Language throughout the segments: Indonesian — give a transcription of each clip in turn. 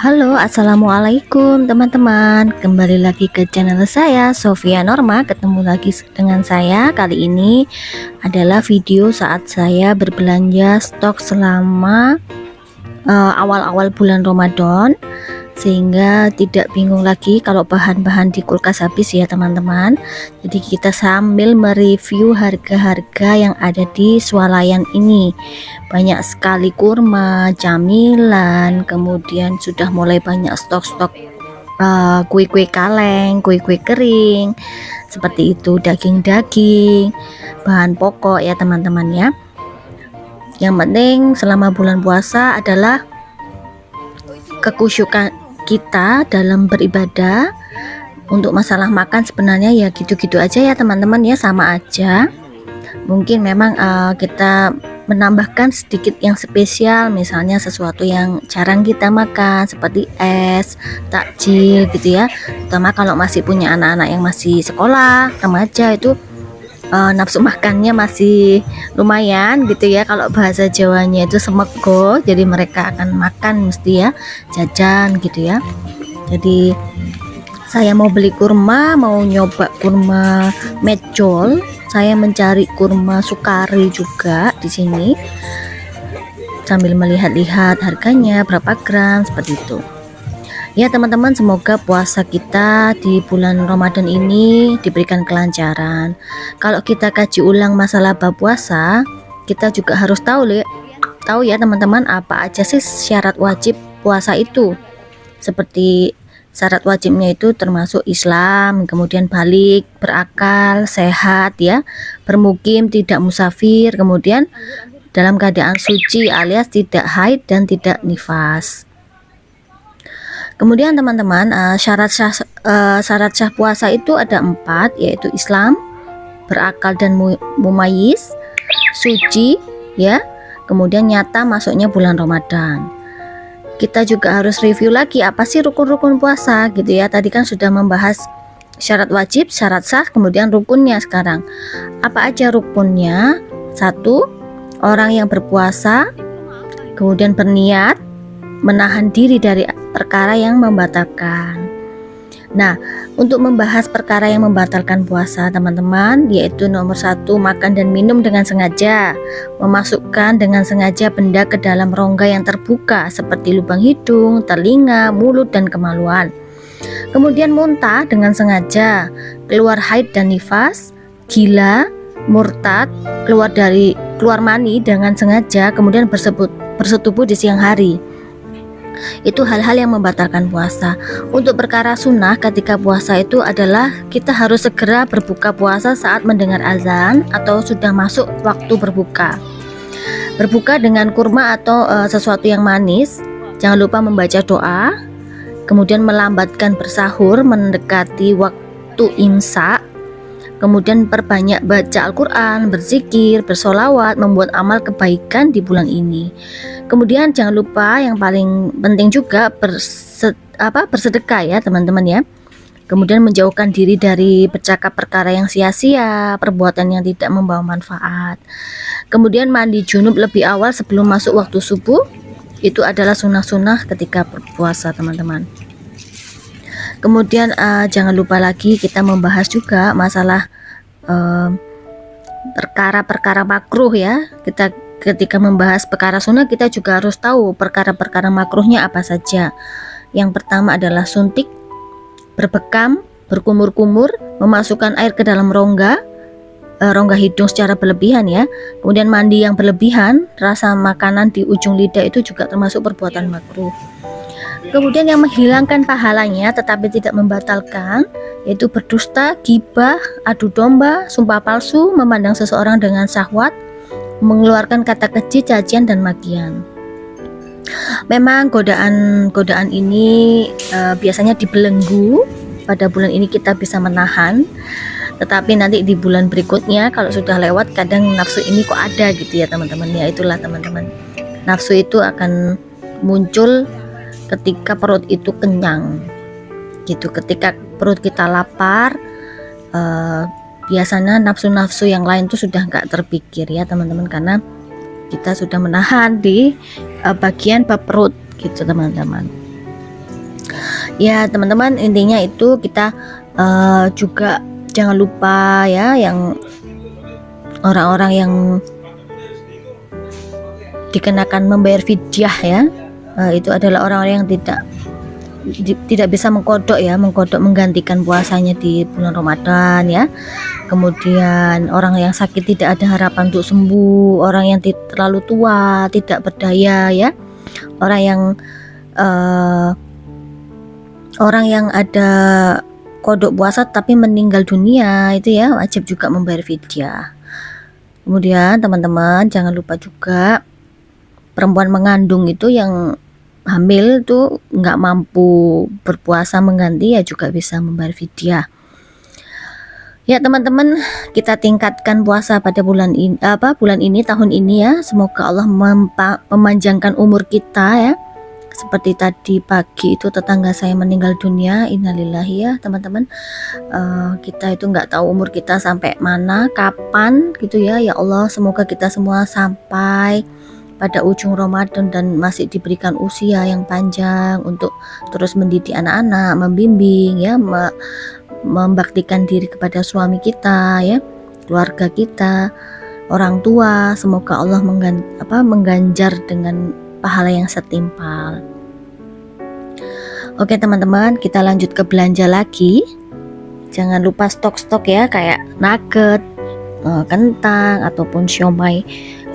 Halo, assalamualaikum teman-teman. Kembali lagi ke channel saya, Sofia Norma. Ketemu lagi dengan saya. Kali ini adalah video saat saya berbelanja stok selama awal-awal bulan Ramadan, sehingga tidak bingung lagi kalau bahan-bahan di kulkas habis ya teman-teman. Jadi kita sambil mereview harga-harga yang ada di swalayan ini. Banyak sekali kurma, camilan, kemudian sudah mulai banyak stok-stok kue-kue kaleng, kue-kue kering seperti itu, daging-daging, bahan pokok ya teman-teman ya. Yang penting selama bulan puasa adalah kekusyukan kita dalam beribadah. Untuk masalah makan sebenarnya ya gitu-gitu aja ya teman-teman ya, sama aja. Mungkin memang kita menambahkan sedikit yang spesial, misalnya sesuatu yang jarang kita makan seperti es, takjil gitu ya. Terutama kalau masih punya anak-anak yang masih sekolah, remaja, itu nafsu makannya masih lumayan gitu ya. Kalau bahasa Jawanya itu semego, jadi mereka akan makan mesti ya, jajan gitu ya. Jadi saya mau beli kurma, mau nyoba kurma mejol. Saya mencari kurma sukari juga di sini, sambil melihat-lihat harganya berapa gram seperti itu. Ya teman-teman, semoga puasa kita di bulan Ramadan ini diberikan kelancaran. Kalau kita kaji ulang masalah bab puasa, kita juga harus tahu ya teman-teman, apa aja sih syarat wajib puasa itu. Seperti syarat wajibnya itu termasuk Islam, kemudian balik, berakal, sehat ya, bermukim, tidak musafir, kemudian dalam keadaan suci alias tidak haid dan tidak nifas. Kemudian teman-teman, syarat sah puasa itu ada 4, yaitu Islam, berakal dan mumayyiz, suci ya, kemudian nyata masuknya bulan Ramadan. Kita juga harus review lagi apa sih rukun-rukun puasa gitu ya. Tadi kan sudah membahas syarat wajib, syarat sah, kemudian rukunnya. Sekarang apa aja rukunnya? 1, orang yang berpuasa kemudian berniat menahan diri dari perkara yang membatalkan. Nah, untuk membahas perkara yang membatalkan puasa teman-teman, yaitu nomor 1, makan dan minum dengan sengaja, memasukkan dengan sengaja benda ke dalam rongga yang terbuka seperti lubang hidung, telinga, mulut, dan kemaluan. Kemudian muntah dengan sengaja, keluar haid dan nifas, gila, murtad, keluar mani dengan sengaja, kemudian bersetubuh di siang hari. Itu hal-hal yang membatalkan puasa. Untuk perkara sunnah ketika puasa itu adalah kita harus segera berbuka puasa saat mendengar azan atau sudah masuk waktu berbuka. Berbuka dengan kurma atau sesuatu yang manis. Jangan lupa membaca doa, kemudian melambatkan bersahur mendekati waktu imsak. Kemudian perbanyak baca Al-Quran, berzikir, bersolawat, membuat amal kebaikan di bulan ini. Kemudian jangan lupa yang paling penting juga bersedekah ya teman-teman ya. Kemudian menjauhkan diri dari bercakap perkara yang sia-sia, perbuatan yang tidak membawa manfaat. Kemudian mandi junub lebih awal sebelum masuk waktu subuh. Itu adalah sunnah-sunnah ketika berpuasa teman-teman. Kemudian jangan lupa lagi kita membahas juga masalah perkara-perkara makruh ya. Kita ketika membahas perkara sunnah, kita juga harus tahu perkara-perkara makruhnya apa saja. Yang pertama adalah suntik, berbekam, berkumur-kumur, memasukkan air ke dalam rongga hidung secara berlebihan ya. Kemudian mandi yang berlebihan, rasa makanan di ujung lidah itu juga termasuk perbuatan makruh. Kemudian yang menghilangkan pahalanya tetapi tidak membatalkan, yaitu berdusta, gibah, adu domba, sumpah palsu, memandang seseorang dengan syahwat, mengeluarkan kata keji, cacian, dan makian. Memang godaan ini biasanya dibelenggu. Pada bulan ini kita bisa menahan, tetapi nanti di bulan berikutnya kalau sudah lewat, kadang nafsu ini kok ada gitu ya teman-teman ya. Itulah teman-teman, nafsu itu akan muncul ketika perut itu kenyang gitu. Ketika perut kita lapar, biasanya nafsu-nafsu yang lain itu sudah nggak terpikir ya teman-teman, karena kita sudah menahan di bagian bab perut gitu teman-teman. Ya teman-teman, intinya itu kita juga jangan lupa ya, yang orang-orang yang dikenakan membayar fidyah ya, itu adalah orang-orang yang tidak bisa mengkodok menggantikan puasanya di bulan Ramadan ya. Kemudian orang yang sakit tidak ada harapan untuk sembuh, orang yang terlalu tua, tidak berdaya ya, orang yang ada kodok puasa tapi meninggal dunia, itu ya wajib juga membayar fidyah. Kemudian teman-teman jangan lupa juga perempuan mengandung itu yang hamil tuh nggak mampu berpuasa mengganti ya juga bisa membayar fidyah. Ya teman-teman, kita tingkatkan puasa pada bulan ini tahun ini ya. Semoga Allah memanjangkan umur kita ya. Seperti tadi pagi itu tetangga saya meninggal dunia, innalillahi ya teman-teman. Kita itu nggak tahu umur kita sampai mana, kapan gitu ya. Ya Allah, semoga kita semua sampai pada ujung Ramadan dan masih diberikan usia yang panjang untuk terus mendidik anak-anak, membimbing ya, membaktikan diri kepada suami kita ya, keluarga kita, orang tua. Semoga Allah mengganjar dengan pahala yang setimpal. Oke teman-teman, kita lanjut ke belanja lagi. Jangan lupa stok-stok ya, kayak nugget, kentang ataupun siomay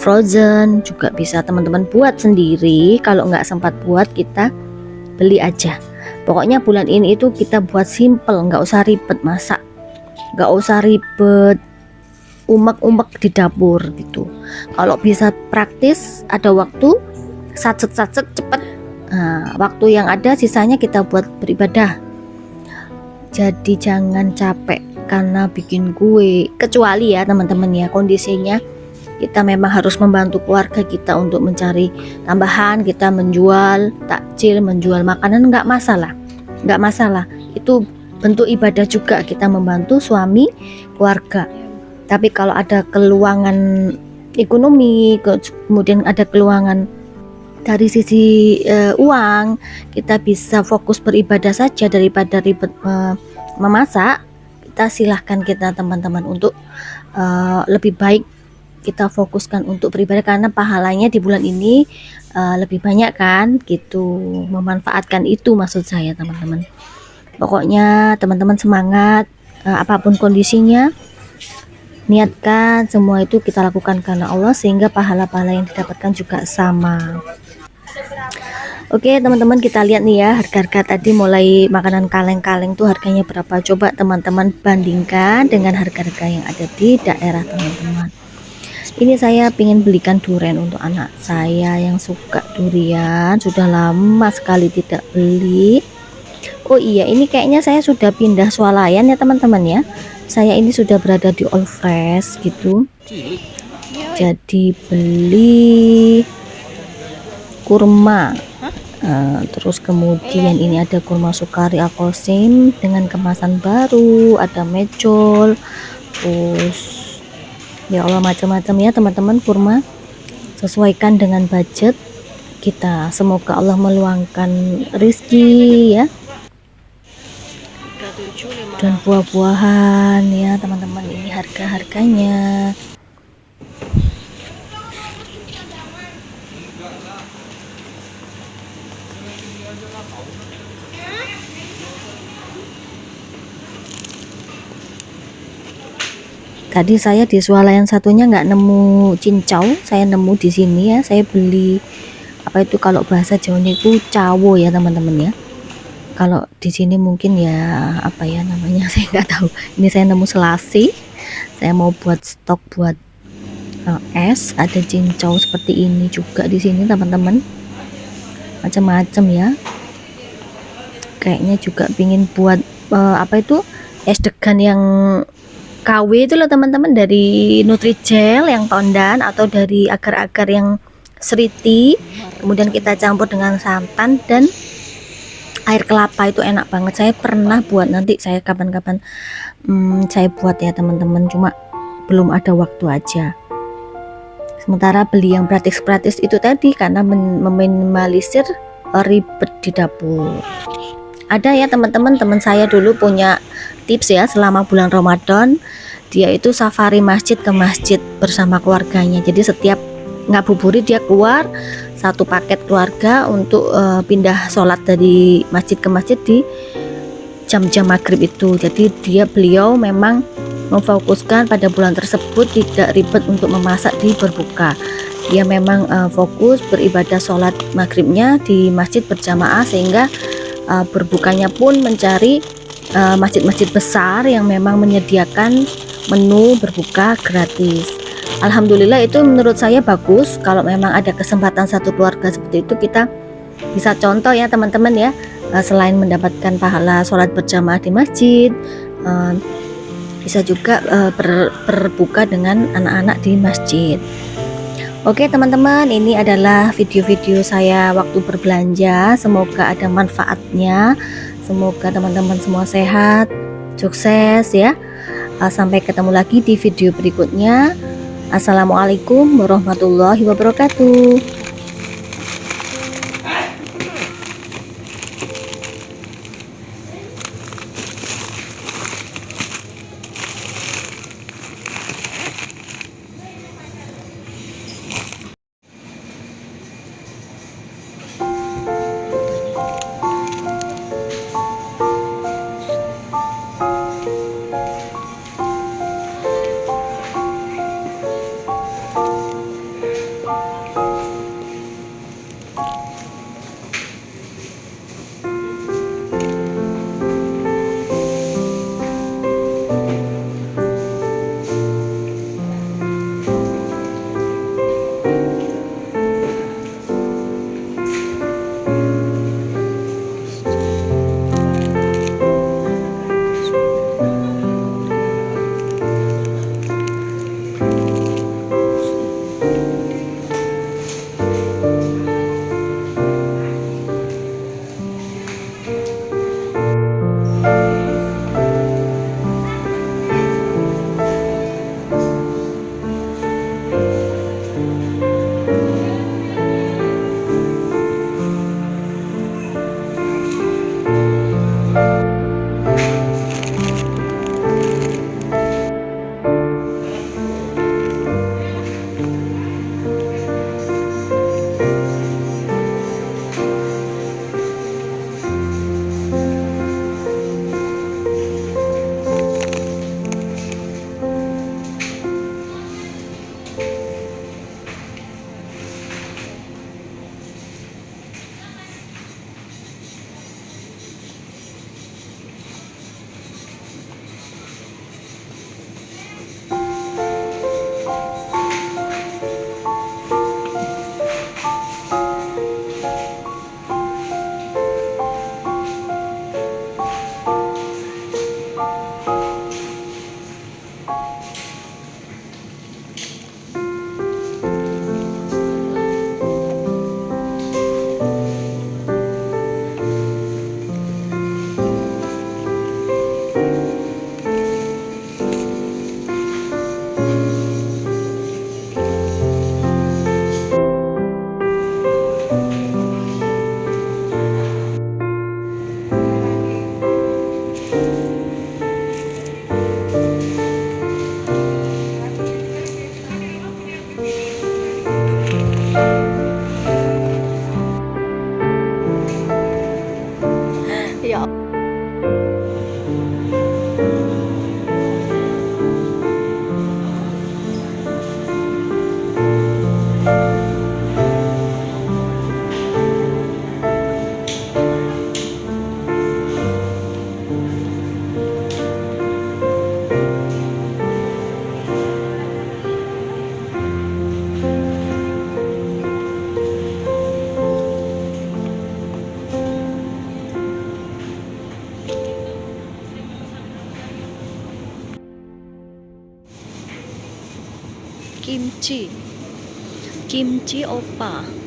frozen juga bisa teman-teman buat sendiri. Kalau nggak sempat buat, kita beli aja. Pokoknya bulan ini itu kita buat simple, nggak usah ribet masak, nggak usah ribet umek-umek di dapur gitu. Kalau bisa praktis, ada waktu, sacet-sacet cepet. Nah, waktu yang ada sisanya kita buat beribadah. Jadi jangan capek karena bikin kue, kecuali ya teman-teman ya kondisinya kita memang harus membantu keluarga kita untuk mencari tambahan, kita menjual takjil, menjual makanan, nggak masalah, itu bentuk ibadah juga, kita membantu suami keluarga. Tapi kalau ada keluangan ekonomi, kemudian ada keluangan dari sisi uang, kita bisa fokus beribadah saja daripada ribet memasak. Kita silahkan kita teman-teman untuk lebih baik kita fokuskan untuk beribadah, karena pahalanya di bulan ini lebih banyak kan gitu, memanfaatkan itu maksud saya teman-teman. Pokoknya teman-teman semangat, apapun kondisinya, niatkan semua itu kita lakukan karena Allah, sehingga pahala-pahala yang didapatkan juga sama. Oke teman-teman, kita lihat nih ya harga-harga tadi, mulai makanan kaleng-kaleng tuh harganya berapa, coba teman-teman bandingkan dengan harga-harga yang ada di daerah teman-teman. Ini saya pengen belikan durian untuk anak saya yang suka durian, sudah lama sekali tidak beli. Oh iya, ini kayaknya saya sudah pindah swalayan ya teman-teman ya. Saya ini sudah berada di All Fresh gitu. Jadi beli kurma. Terus kemudian ini ada kurma Sukari Al-Qasim dengan kemasan baru, ada mejol, terus ya Allah macam-macam ya teman-teman kurma. Sesuaikan dengan budget kita, semoga Allah meluangkan rezeki ya, dan buah-buahan ya teman-teman. Ini harga-harganya. Tadi saya di swalayan satunya nggak nemu cincau, saya nemu di sini ya. Saya beli apa itu, kalau bahasa Jawanya itu cawo ya teman-teman ya. Kalau di sini mungkin ya apa ya namanya saya nggak tahu. Ini saya nemu selasi. Saya mau buat stok buat es. Ada cincau seperti ini juga di sini teman-teman. Macam-macam ya. Kayaknya juga pingin buat apa itu es degan yang KW itu loh teman-teman, dari Nutrijel yang tondan atau dari agar-agar yang seriti, kemudian kita campur dengan santan dan air kelapa, itu enak banget. Saya pernah buat, nanti saya kapan-kapan saya buat ya teman-teman, cuma belum ada waktu aja. Sementara beli yang praktis-praktis itu tadi karena meminimalisir ribet di dapur. Ada ya teman-teman, teman saya dulu punya tips ya selama bulan Ramadan, dia itu safari masjid ke masjid bersama keluarganya. Jadi setiap ngabuburit dia keluar satu paket keluarga untuk pindah sholat dari masjid ke masjid di jam-jam maghrib itu. Jadi beliau memang memfokuskan pada bulan tersebut tidak ribet untuk memasak di berbuka. Dia memang fokus beribadah sholat maghribnya di masjid berjamaah, sehingga berbukanya pun mencari masjid-masjid besar yang memang menyediakan menu berbuka gratis. Alhamdulillah, itu menurut saya bagus. Kalau memang ada kesempatan satu keluarga seperti itu, kita bisa contoh ya teman-teman ya. Selain mendapatkan pahala sholat berjamaah di masjid, bisa juga berbuka dengan anak-anak di masjid. Oke teman-teman, ini adalah video-video saya waktu berbelanja. Semoga ada manfaatnya. Semoga teman-teman semua sehat, sukses ya. Sampai ketemu lagi di video berikutnya. Assalamualaikum warahmatullahi wabarakatuh. Kimchi, kimchi oppa.